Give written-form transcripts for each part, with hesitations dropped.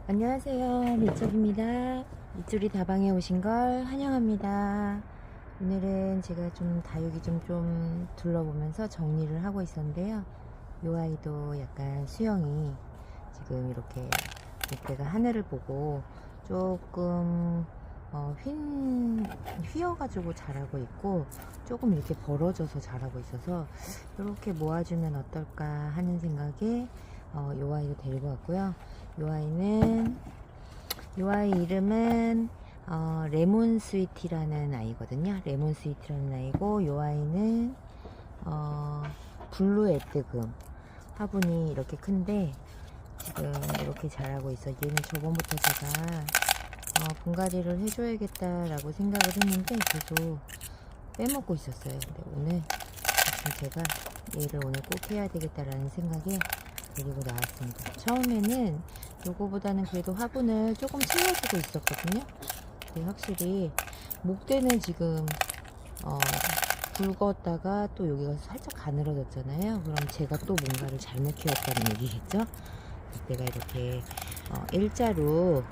안녕하세요, 밑줄입니다. 밑줄이 다방에 오신 걸 환영합니다. 오늘은 제가 좀 다육이 좀 둘러보면서 정리를 하고 있었는데요. 이 아이도 약간 수영이 지금 이렇게 목대가 하늘을 보고 조금 휘어가지고 자라고 있고, 조금 이렇게 벌어져서 자라고 있어서 이렇게 모아주면 어떨까 하는 생각에 이 아이도 데리고 왔고요. 이 아이 이름은 레몬 스위티라는 아이거든요. 레몬 스위티라는 아이고, 이 아이는 블루 에뜨금 화분이 이렇게 큰데 지금 이렇게 자라고 있어. 얘는 저번부터 제가 분갈이를 해줘야겠다라고 생각을 했는데 계속 빼먹고 있었어요. 근데 오늘 제가 얘를 오늘 꼭 해야 되겠다라는 생각에 데리고 나왔습니다. 처음에는 요거보다는 그래도 화분을 조금 채워주고 있었거든요. 근데 확실히 목대는 지금 굵었다가 또 여기가 살짝 가늘어졌잖아요. 그럼 제가 또 뭔가를 잘못 키웠다는 얘기겠죠. 목대가 이렇게 일자로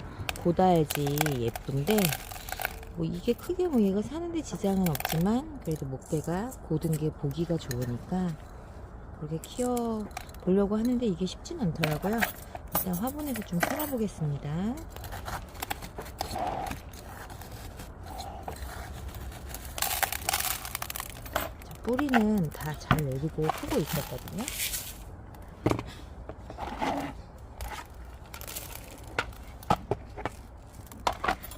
고다야지 예쁜데, 뭐 이게 크게 뭐 얘가 사는데 지장은 없지만 그래도 목대가 고든 게 보기가 좋으니까 그렇게 키워 보려고 하는데 이게 쉽진 않더라고요. 일단 화분에서 좀 풀어보겠습니다. 자, 뿌리는 다 잘 내리고 크고 있었거든요.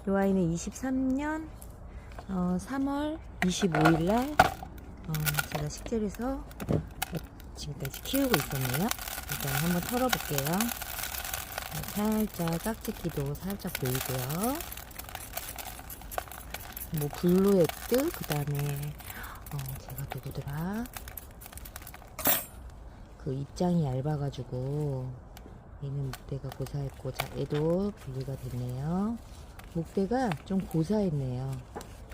이 아이는 23년 3월 25일날 제가 식재에서 지금까지 키우고 있었네요. 일단 한번 털어볼게요. 살짝 깍지끼도 살짝 보이고요. 뭐 블루에뜨, 그 다음에 제가 누구더라, 그 입장이 얇아가지고 얘는 목대가 고사했고, 자 얘도 분리가 됐네요. 목대가 좀 고사했네요.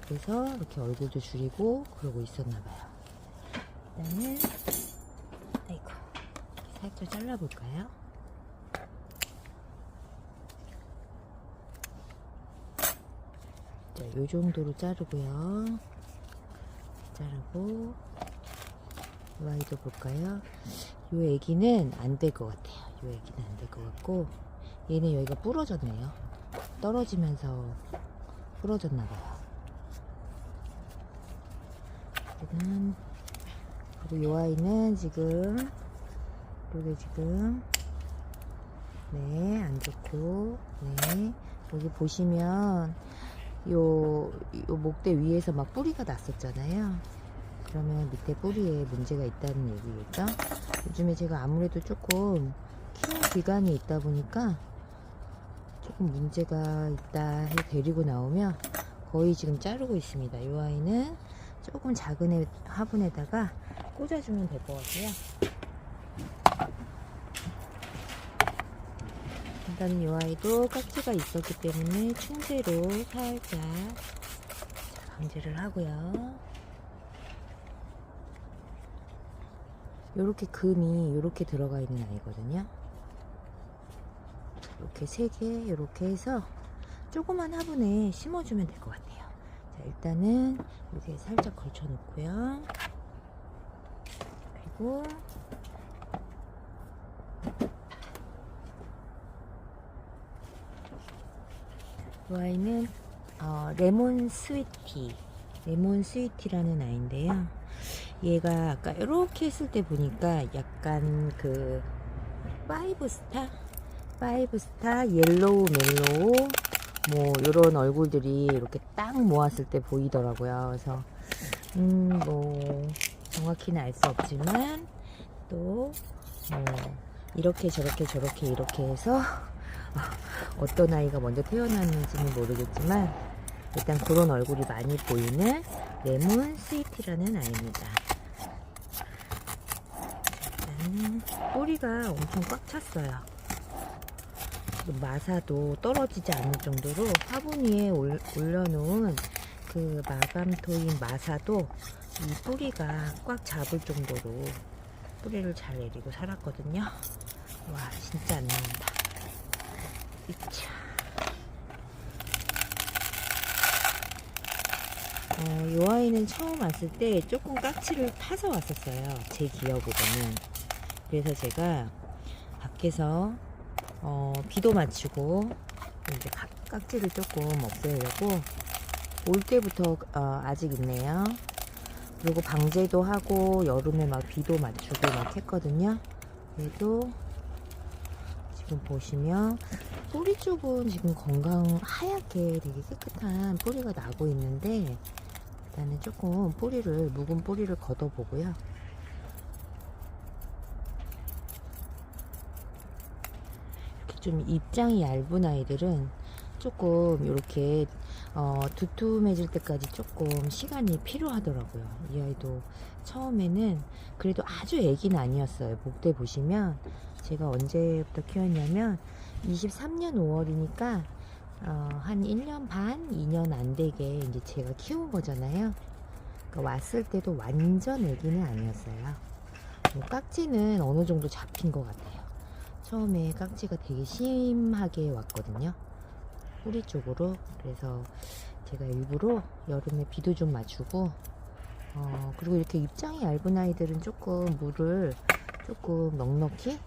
그래서 이렇게 얼굴도 줄이고 그러고 있었나봐요. 일단은 아이고, 살짝 잘라볼까요? 자, 요 정도로 자르고요. 자르고 이 아이도 볼까요? 요 애기는 안 될 것 같아요. 요 애기는 안 될 것 같고, 얘는 여기가 부러졌네요. 떨어지면서 부러졌나봐요. 그리고 요 아이는 지금 요게 지금 안 좋고, 여기 보시면 요 목대 위에서 막 뿌리가 났었잖아요. 그러면 밑에 뿌리에 문제가 있다는 얘기겠죠. 요즘에 제가 아무래도 조금 키운 기간이 있다 보니까 조금 문제가 있다 해 데리고 나오면 거의 지금 자르고 있습니다. 이 아이는 조금 작은 화분에다가 꽂아주면 될 것 같아요. 일단은 이 아이도 깍지가 있었기 때문에 충제로 살짝 방지를 하고요. 요렇게 금이 요렇게 들어가 있는 아이거든요. 이렇게 3개 이렇게 해서 조그만 화분에 심어주면 될 것 같아요. 자, 일단은 이렇게 살짝 걸쳐 놓고요. 그리고 이 아이는 레몬 스위티라는 아이인데요. 얘가 아까 이렇게 했을 때 보니까 약간 그 파이브스타 옐로우 멜로우 뭐 요런 얼굴들이 이렇게 딱 모았을 때 보이더라고요. 그래서 뭐 정확히는 알 수 없지만 또 이렇게 저렇게 이렇게 해서 어떤 아이가 먼저 태어났는지는 모르겠지만 일단 그런 얼굴이 많이 보이는 레몬 스위티라는 아이입니다. 일단은 뿌리가 엄청 꽉 찼어요. 마사도 떨어지지 않을 정도로 화분 위에 올려놓은 그 마감토인 마사도 이 뿌리가 꽉 잡을 정도로 뿌리를 잘 내리고 살았거든요. 와, 진짜 안 나온다. 이차. 이 아이는 처음 왔을 때 조금 깍지를 파서 왔었어요. 제 기억으로는. 그래서 제가 밖에서 비도 맞추고 이제 깍지를 조금 없애려고 올 때부터 아직 있네요. 그리고 방제도 하고 여름에 막 비도 맞추고 막 했거든요. 그래도 지금 보시면 뿌리 쪽은 지금 하얗게 되게 깨끗한 뿌리가 나고 있는데, 일단은 조금 묵은 뿌리를 걷어보고요. 이렇게 좀 입장이 얇은 아이들은 조금 이렇게 두툼해질 때까지 조금 시간이 필요하더라고요. 이 아이도 처음에는 그래도 아주 애기는 아니었어요. 목대 보시면 제가 언제부터 키웠냐면 23년 5월이니까 한 1년 반, 2년 안 되게 이제 제가 키운 거잖아요. 그러니까 왔을 때도 완전 애기는 아니었어요. 깍지는 어느 정도 잡힌 것 같아요. 처음에 깍지가 되게 심하게 왔거든요. 뿌리 쪽으로. 그래서 제가 일부러 여름에 비도 좀 맞추고 그리고 이렇게 입장이 얇은 아이들은 조금 물을 조금 넉넉히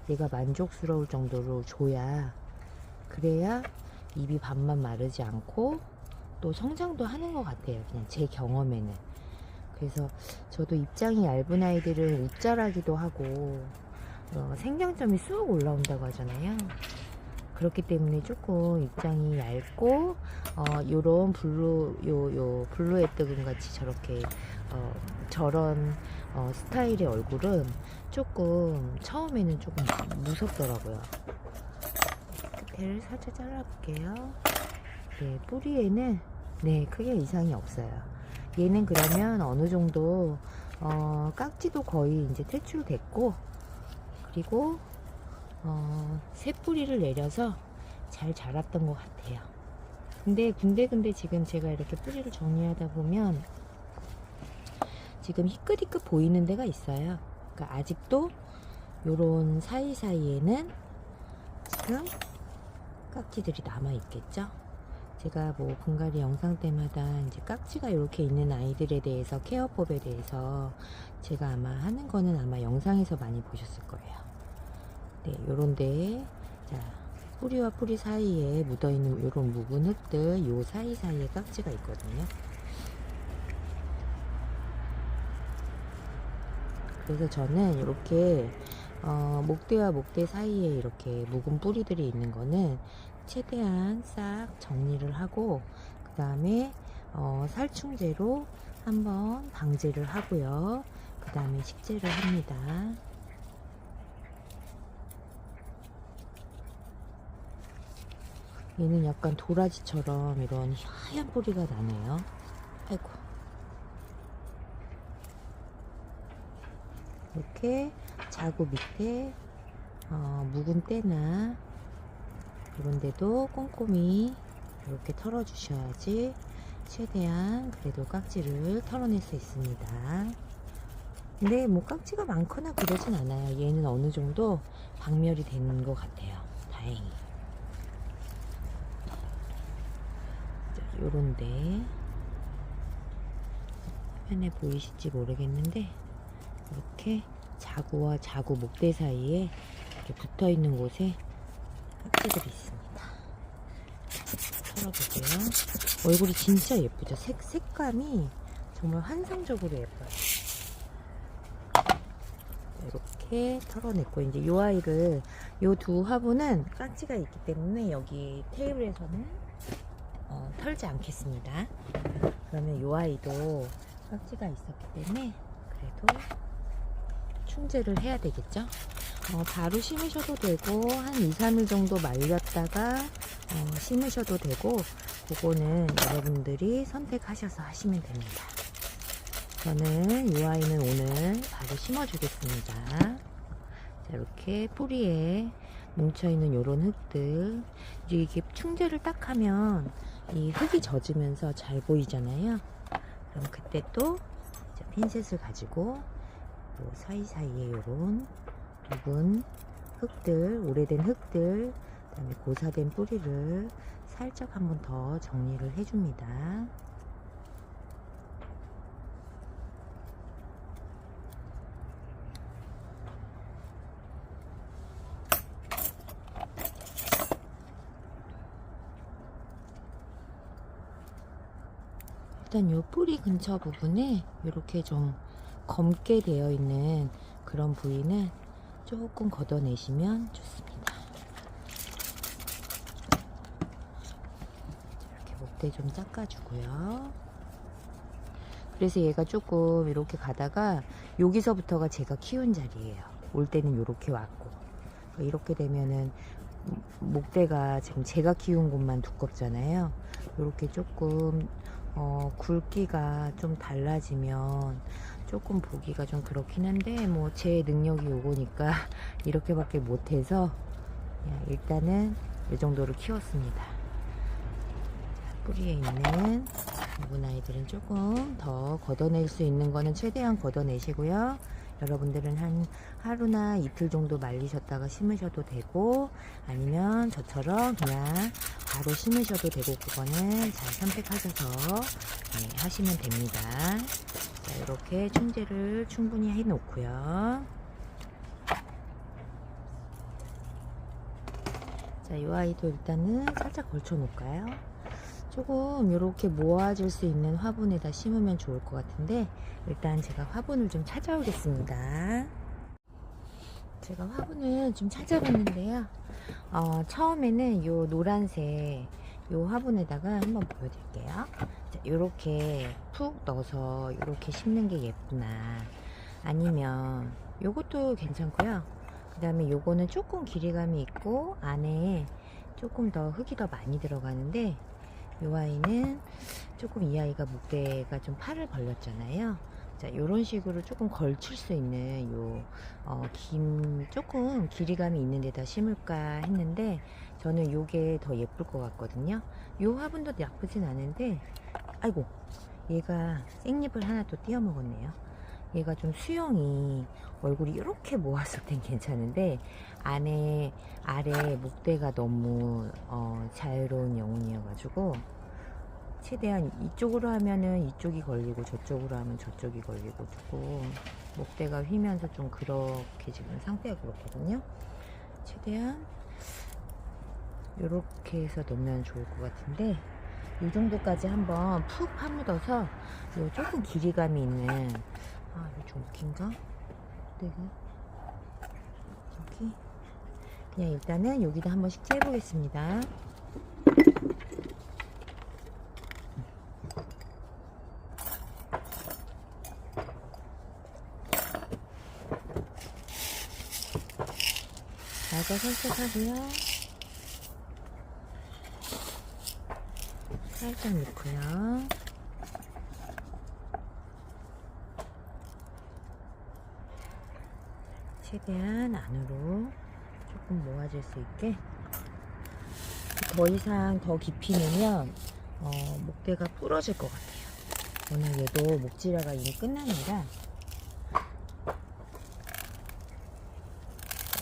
얘가 만족스러울 정도로 줘야, 그래야 입이 반만 마르지 않고 또 성장도 하는 것 같아요. 그냥 제 경험에는. 그래서 저도 입장이 얇은 아이들은 웃자라기도 하고 생장점이 쑥 올라온다고 하잖아요. 그렇기 때문에 조금 입장이 얇고 요런 블루헤드금 같이 저렇게 저런 스타일의 얼굴은 조금 처음에는 조금 무섭더라고요. 끝에를 살짝 잘라볼게요. 네, 뿌리에는 크게 이상이 없어요. 얘는 그러면 어느 정도 깍지도 거의 이제 퇴출됐고, 그리고 새 뿌리를 내려서 잘 자랐던 것 같아요. 근데 지금 제가 이렇게 뿌리를 정리하다 보면 지금 희끗희끗 보이는 데가 있어요. 그러니까 아직도 요런 사이사이에는 지금 깍지들이 남아 있겠죠. 제가 뭐 분갈이 영상 때마다 이제 깍지가 이렇게 있는 아이들에 대해서, 케어법에 대해서 제가 아마 하는 거는 아마 영상에서 많이 보셨을 거예요. 네, 요런데, 자, 뿌리와 뿌리 사이에 묻어있는 요런 묵은 흙들, 요 사이사이에 깍지가 있거든요. 그래서 저는 이렇게 목대와 목대 사이에 이렇게 묵은 뿌리들이 있는 거는 최대한 싹 정리를 하고, 그 다음에 살충제로 한번 방제를 하고요. 그 다음에 식재를 합니다. 얘는 약간 도라지처럼 이런 하얀 뿌리가 나네요. 아이고. 이렇게 자구 밑에 묵은 때나 이런 데도 꼼꼼히 이렇게 털어 주셔야지 최대한 그래도 깍지를 털어낼 수 있습니다. 근데 뭐 깍지가 많거나 그러진 않아요. 얘는 어느 정도 박멸이 되는 것 같아요. 다행히. 요런데 화면에 보이실지 모르겠는데 이렇게 자구와 자구 목대 사이에 이렇게 붙어 있는 곳에 깍지들이 있습니다. 털어보세요. 얼굴이 진짜 예쁘죠? 색감이 정말 환상적으로 예뻐요. 이렇게 털어냈고, 이제 요 아이를, 요 두 화분은 깍지가 있기 때문에 여기 테이블에서는 털지 않겠습니다. 그러면 요 아이도 깍지가 있었기 때문에 그래도 충제를 해야 되겠죠. 바로 심으셔도 되고 한 2-3일 정도 말렸다가 심으셔도 되고, 그거는 여러분들이 선택하셔서 하시면 됩니다. 저는 이 아이는 오늘 바로 심어 주겠습니다. 자, 이렇게 뿌리에 뭉쳐있는 요런 흙들, 이게 충제를 딱 하면 이 흙이 젖으면서 잘 보이잖아요. 그럼 그때 또 핀셋을 가지고 요 사이사이에 요런 묵은 흙들, 오래된 흙들, 그다음에 고사된 뿌리를 살짝 한번 더 정리를 해줍니다. 일단 요 뿌리 근처 부분에 이렇게 좀 검게 되어 있는 그런 부위는 조금 걷어내시면 좋습니다. 이렇게 목대 좀 닦아주고요. 그래서 얘가 조금 이렇게 가다가 여기서부터가 제가 키운 자리예요. 올 때는 이렇게 왔고, 이렇게 되면은 목대가 지금 제가 키운 곳만 두껍잖아요. 이렇게 조금 굵기가 좀 달라지면 조금 보기가 좀 그렇긴 한데, 뭐 제 능력이 요거니까 이렇게밖에 못해서 그냥 일단은 이 정도로 키웠습니다. 뿌리에 있는 묵은 아이들은 조금 더 걷어낼 수 있는 거는 최대한 걷어내시고요. 여러분들은 한 하루나 이틀 정도 말리셨다가 심으셔도 되고, 아니면 저처럼 그냥 바로 심으셔도 되고, 그거는 잘 선택하셔서 하시면 됩니다. 자, 이렇게 충제를 충분히 해 놓고요. 자, 이 아이도 일단은 살짝 걸쳐 놓을까요? 조금 이렇게 모아질 수 있는 화분에다 심으면 좋을 것 같은데, 일단 제가 화분을 좀 찾아오겠습니다. 제가 화분을 좀 찾아봤는데요. 처음에는 요 노란색 요 화분에다가 한번 보여드릴게요. 이렇게 푹 넣어서 이렇게 심는 게 예쁘나, 아니면 요것도 괜찮고요. 그 다음에 요거는 조금 길이감이 있고 안에 조금 더 흙이 더 많이 들어가는데, 이 아이는 조금, 이 아이가 목대가 좀 팔을 벌렸잖아요. 자, 요런 식으로 조금 걸칠 수 있는 조금 길이감이 있는 데다 심을까 했는데, 저는 요게 더 예쁠 것 같거든요. 요 화분도 나쁘진 않은데, 아이고, 얘가 생잎을 하나 또 띄어 먹었네요. 얘가 좀 수영이, 얼굴이 이렇게 모았을 땐 괜찮은데 아래 목대가 너무 자유로운 영혼이어가지고, 최대한 이쪽으로 하면은 이쪽이 걸리고 저쪽으로 하면 저쪽이 걸리고, 조금 목대가 휘면서 좀 그렇게 지금 상태가 그렇거든요. 최대한 이렇게 해서 놓으면 좋을 것 같은데, 이 정도까지 한번 푹 파묻어서 요 조금 길이감이 있는, 이거 좀 웃긴가? 내가 여기 그냥 일단은 여기다 한번 식재해 보겠습니다. 맞아 살짝 하고요. 살짝 넣고요. 최대한 안으로 조금 모아질 수 있게. 더 이상 더 깊이 넣으면 목대가 부러질 것 같아요. 워낙 얘도 목질화가 이미 끝나니까.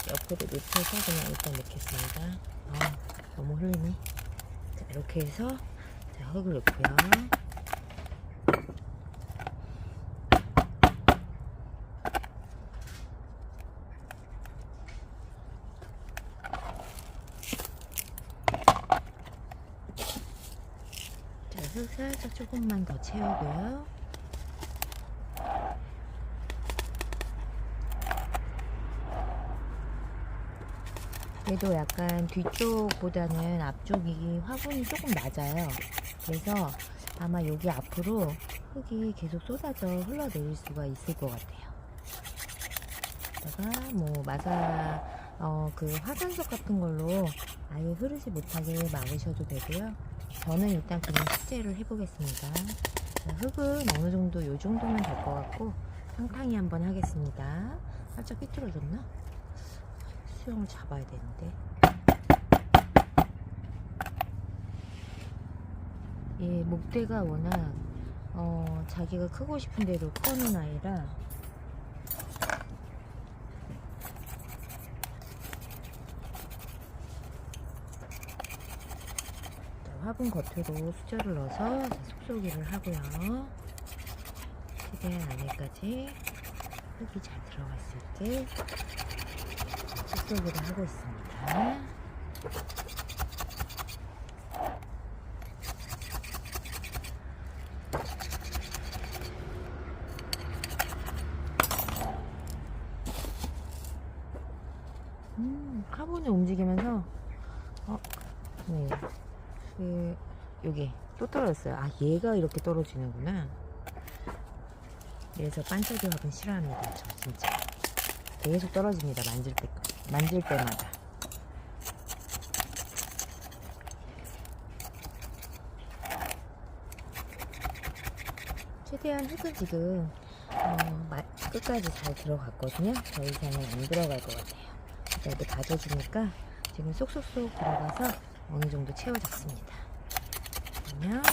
옆으로 밑에서 그냥 일단 넣겠습니다. 너무 흘리네. 자, 이렇게 해서 자, 흙을 넣고요. 흙 살짝 조금만 더 채우고요. 얘도 약간 뒤쪽보다는 앞쪽이 화분이 조금 낮아요. 그래서 아마 여기 앞으로 흙이 계속 쏟아져 흘러내릴 수가 있을 것 같아요. 다가 뭐 그 화산석 같은 걸로 아예 흐르지 못하게 막으셔도 되고요. 저는 일단 그냥 식재를 해보겠습니다. 흙은 어느 정도 요 정도면 될 것 같고, 탕탕이 한번 하겠습니다. 살짝 삐뚤어졌나? 수영을 잡아야 되는데. 예, 목대가 워낙 자기가 크고 싶은 대로 커는 아이라 화분 겉으로 수저를 넣어서 속쏘기를 하고요. 최대한 안에까지 흙이 잘 들어갈 수 있게 속쏘기를 하고 있습니다. 화분을 움직이면서 네, 여기 또 떨어졌어요. 아, 얘가 이렇게 떨어지는구나. 그래서 반짝이 화분 싫어합니다. 저 진짜 계속 떨어집니다. 만질 때마다. 최대한 흙은 지금 끝까지 잘 들어갔거든요. 더 이상은 안 들어갈 것 같아요. 이렇게 다져주니까 지금 쏙쏙쏙 들어가서 어느 정도 채워졌습니다. 그러면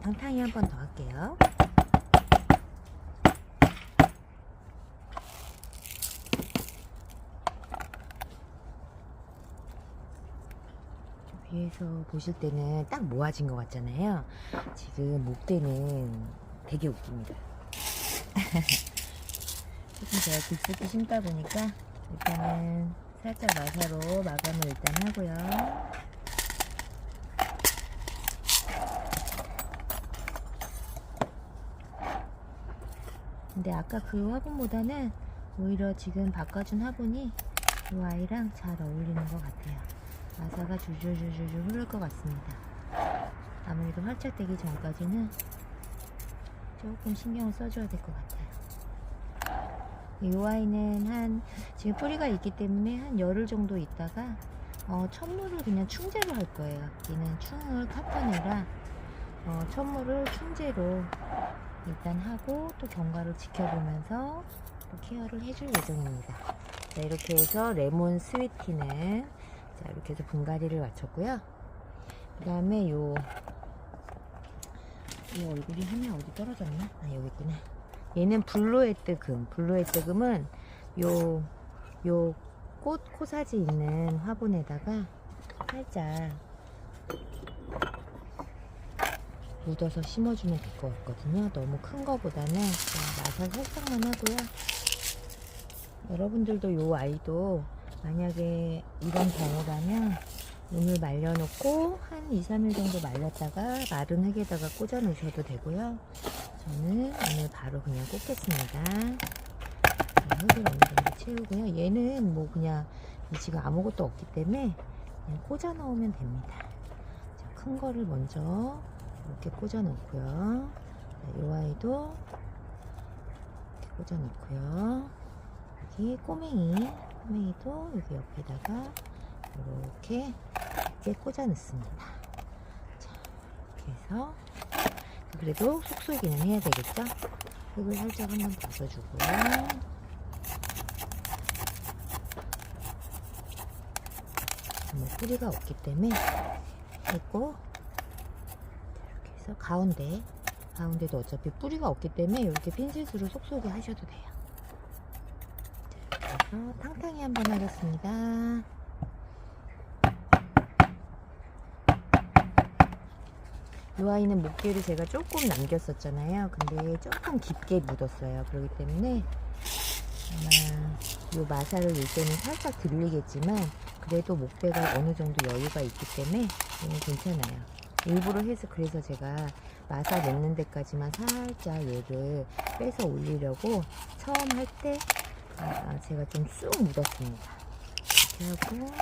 탕탕이 한 번 더 할게요. 위에서 보실 때는 딱 모아진 것 같잖아요. 지금 목대는 되게 웃깁니다. 조금 제가 깊숙이 심다 보니까 일단은 살짝 마사로 마감을 일단 하고요. 근데 아까 그 화분보다는 오히려 지금 바꿔준 화분이 이 아이랑 잘 어울리는 것 같아요. 마사가 줄줄줄줄 흐를 것 같습니다. 아무래도 활착되기 전까지는 조금 신경을 써줘야 될 것 같아요. 이 아이는 지금 뿌리가 있기 때문에 한 열흘 정도 있다가 천물을 그냥 충제로 할 거예요. 얘는 충을 카톤이라 천물을 충제로 일단 하고 또 경과를 지켜보면서 또 케어를 해줄 예정입니다. 자, 이렇게 해서 레몬 스위티는 자, 이렇게 해서 분갈이를 마쳤고요. 그 다음에 요 얼굴이 하나 어디 떨어졌나? 아, 여기 있구나. 얘는 블루에뜨금은 요 꽃 코사지 있는 화분에다가 살짝 묻어서 심어주면 될 것 같거든요. 너무 큰 거보다는 마살 살짝만 하고요. 여러분들도 요 아이도 만약에 이런 경우라면 오늘 말려놓고 한 2-3일 정도 말렸다가 마른 흙에다가 꽂아 놓으셔도 되고요. 저는 오늘 바로 그냥 꽂겠습니다. 흙을 어느 정도 채우고요. 얘는 뭐 그냥 지금 아무것도 없기 때문에 그냥 꽂아 넣으면 됩니다. 자, 큰 거를 먼저 이렇게 꽂아 놓고요. 이 아이도 이렇게 꽂아 놓고요. 여기 꼬맹이도 여기 옆에다가 이렇게 꽂아 넣습니다. 자, 이렇게 해서 그래도 속쏘기는 해야 되겠죠? 흙을 살짝 한번 벗어주고요. 뭐 뿌리가 없기 때문에 했고, 이렇게 해서 가운데도 어차피 뿌리가 없기 때문에 이렇게 핀셋으로 속쏘기 하셔도 돼요. 자, 이렇게 해서 탕탕이 한번 하겠습니다. 이 아이는 목대를 제가 조금 남겼었잖아요. 근데 조금 깊게 묻었어요. 그렇기 때문에 아마 이 마사를 낼 때는 살짝 들리겠지만 그래도 목대가 어느 정도 여유가 있기 때문에 얘는 괜찮아요. 일부러 해서 그래서 제가 마사 넣는 데까지만 살짝 얘를 빼서 올리려고 처음 할 때 제가 좀 쑥 묻었습니다. 이렇게 하고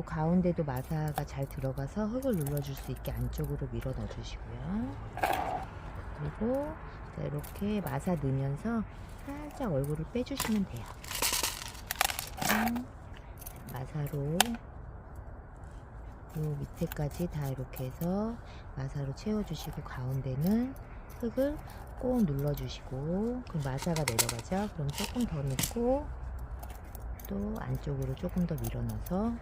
가운데도 마사가 잘 들어가서 흙을 눌러줄 수 있게 안쪽으로 밀어 넣어주시고요. 그리고 자, 이렇게 마사 넣으면서 살짝 얼굴을 빼주시면 돼요. 마사로 요 밑에까지 다 이렇게 해서 마사로 채워주시고 가운데는 흙을 꼭 눌러주시고 그럼 마사가 내려가죠. 그럼 조금 더 넣고 또 안쪽으로 조금 더 밀어 넣어서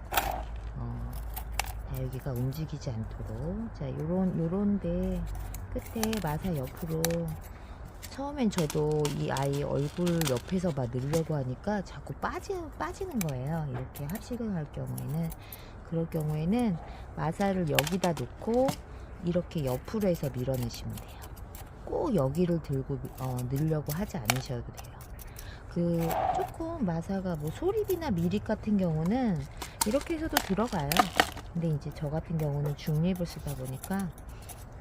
다육이가 움직이지 않도록 자 요런데 끝에 마사 옆으로 처음엔 저도 이 아이 얼굴 옆에서 막 넣으려고 하니까 자꾸 빠지는 거예요. 이렇게 합식을 할 경우에는 그럴 경우에는 마사를 여기다 놓고 이렇게 옆으로 해서 밀어내시면 돼요. 꼭 여기를 들고 넣으려고 하지 않으셔도 돼요. 그 조금 마사가 뭐 소립이나 미립 같은 경우는 이렇게 해서도 들어가요. 근데 이제 저 같은 경우는 중립을 쓰다 보니까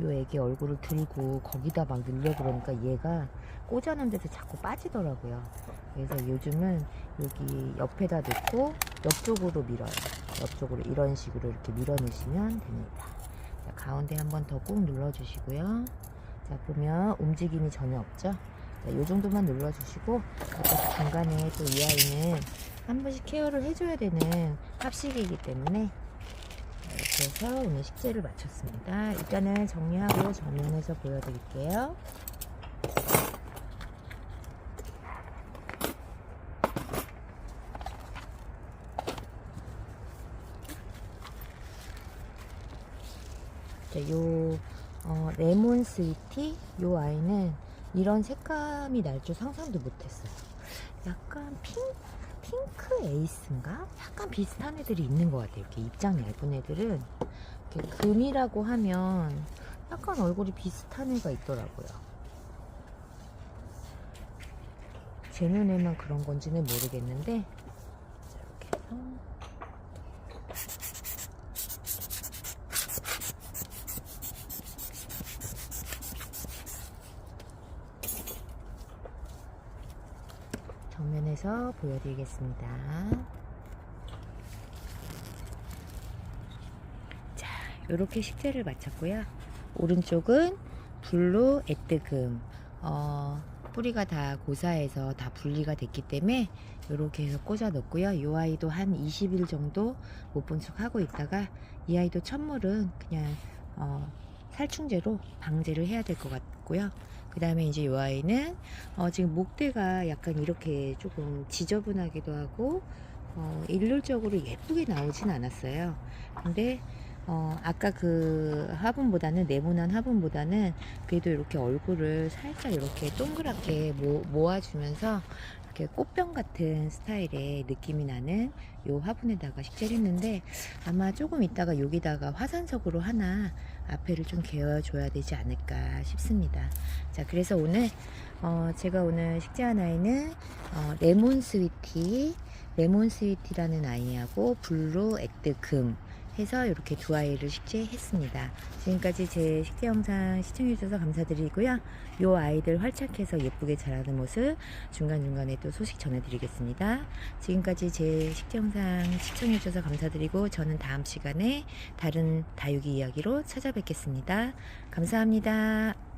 요 애기 얼굴을 들고 거기다 막 넣으려고 그러니까 얘가 꽂아놓은 데서 자꾸 빠지더라고요. 그래서 요즘은 여기 옆에다 놓고 옆쪽으로 밀어요. 옆쪽으로 이런 식으로 이렇게 밀어 넣으시면 됩니다. 자, 가운데 한 번 더 꾹 눌러주시고요. 자, 보면 움직임이 전혀 없죠? 자, 요 정도만 눌러주시고, 어차피 중간에 또 이 아이는 한 번씩 케어를 해줘야 되는 합식이기 때문에 이렇게 해서 오늘 식재를 마쳤습니다. 일단은 정리하고 정면에서 보여드릴게요. 자, 요 레몬 스위티 요 아이는 이런 색감이 날 줄 상상도 못했어요. 약간 핑크 에이스인가? 약간 비슷한 애들이 있는 것 같아요. 이렇게 입장 얇은 애들은 이렇게 금이라고 하면 약간 얼굴이 비슷한 애가 있더라고요. 제 눈에만 그런 건지는 모르겠는데, 자, 이렇게 해서 정면에서 보여드리겠습니다. 자, 이렇게 식재를 마쳤고요. 오른쪽은 블루 에뜨금, 뿌리가 다 고사해서 다 분리가 됐기 때문에 이렇게 해서 꽂아 넣고요. 이 아이도 한 20일 정도 못 본 척 하고 있다가 이 아이도 첫물은 그냥 살충제로 방제를 해야 될 것 같고요. 그 다음에 이제 이 아이는 지금 목대가 약간 이렇게 조금 지저분하기도 하고 일률적으로 예쁘게 나오진 않았어요. 근데 아까 그 화분보다는, 네모난 화분보다는 그래도 이렇게 얼굴을 살짝 이렇게 동그랗게 모아주면서 이렇게 꽃병 같은 스타일의 느낌이 나는 요 화분에다가 식재를 했는데, 아마 조금 있다가 여기다가 화산석으로 하나 앞에를 좀 개어줘야 되지 않을까 싶습니다. 자, 그래서 오늘 제가 오늘 식재한 아이는 레몬 스위티라는 아이하고 블루 에뜨금 해서 이렇게 두 아이를 식재했습니다. 지금까지 제 식재 영상 시청해주셔서 감사드리고요. 이 아이들 활착해서 예쁘게 자라는 모습 중간중간에 또 소식 전해드리겠습니다. 지금까지 제 식재 영상 시청해주셔서 감사드리고, 저는 다음 시간에 다른 다육이 이야기로 찾아뵙겠습니다. 감사합니다.